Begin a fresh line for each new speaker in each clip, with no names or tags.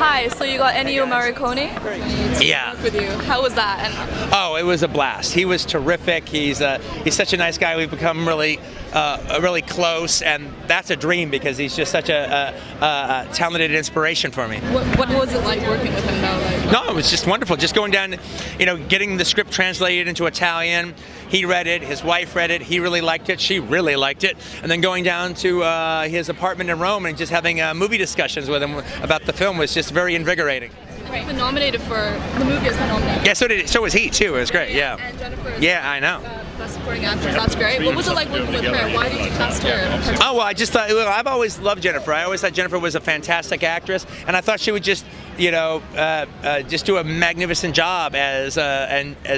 Hi, so you got Ennio Morricone?
Yeah.
With you. How was that?
Oh, it was a blast. He was terrific. He's such a nice guy. We've become really close, and that's a dream because he's just such a talented inspiration for me.
What was it like working with him though?
No, it was just wonderful. Just going down, getting the script translated into Italian. He read it, his wife read it, he really liked it, she really liked it. And then going down to his apartment in Rome and just having movie discussions with him about the film was just very invigorating.
Right. Been nominated for the movie has been nominated.
Yeah, so was he too. It was great. Yeah.
And Jennifer.
Yeah, I know.
Best supporting actress. That's great. What was it like working with her? Why did you cast her?
Oh well, I just thought. Well, I've always loved Jennifer. I always thought Jennifer was a fantastic actress, and I thought she would just, just do a magnificent job as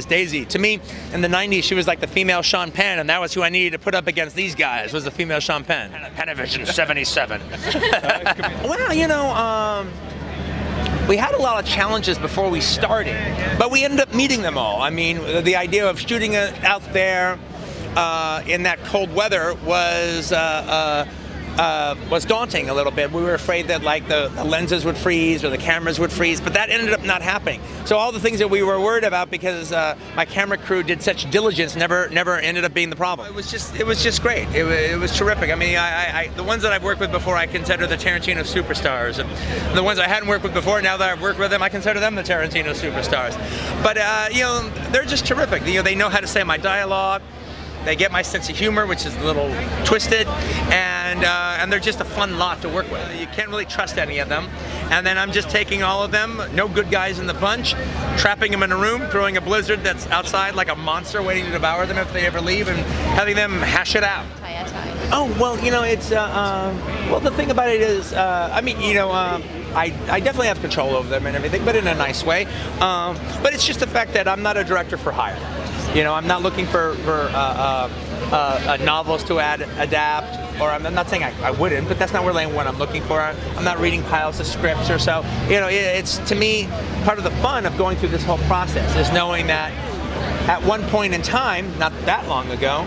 Daisy. To me, in the '90s, she was like the female Sean Penn, and that was who I needed to put up against these guys. Was the female Sean Penn. Panavision '77. Well, we had a lot of challenges before we started, but we ended up meeting them all. I mean, the idea of shooting out there in that cold weather was daunting a little bit. We were afraid that like the lenses would freeze or the cameras would freeze, but that ended up not happening. So all the things that we were worried about because my camera crew did such diligence never ended up being the problem. It was just great. It was terrific. I mean, the ones that I've worked with before I consider the Tarantino superstars, and the ones I hadn't worked with before, now that I've worked with them, I consider them the Tarantino superstars. But they're just terrific. They know how to say my dialogue. They get my sense of humor, which is a little twisted, and they're just a fun lot to work with. You can't really trust any of them. And then I'm just taking all of them, no good guys in the bunch, trapping them in a room, throwing a blizzard that's outside like a monster waiting to devour them if they ever leave, and having them hash it out. Oh, well, it's, well, the thing about it is, I definitely have control over them and everything, but in a nice way. But it's just the fact that I'm not a director for hire. I'm not looking for novels to adapt, or I'm not saying I wouldn't, but that's not really what I'm looking for. I'm not reading piles of scripts or so. It's, to me, part of the fun of going through this whole process is knowing that at one point in time, not that long ago,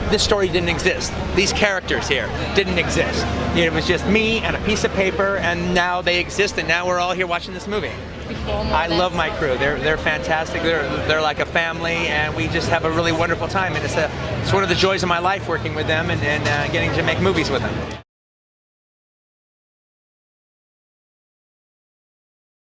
this story didn't exist. These characters here didn't exist. It was just me and a piece of paper, and now they exist, and now we're all here watching this movie. I love my crew. They're fantastic. They're like a family, and we just have a really wonderful time. And it's one of the joys of my life working with them and getting to make movies with them.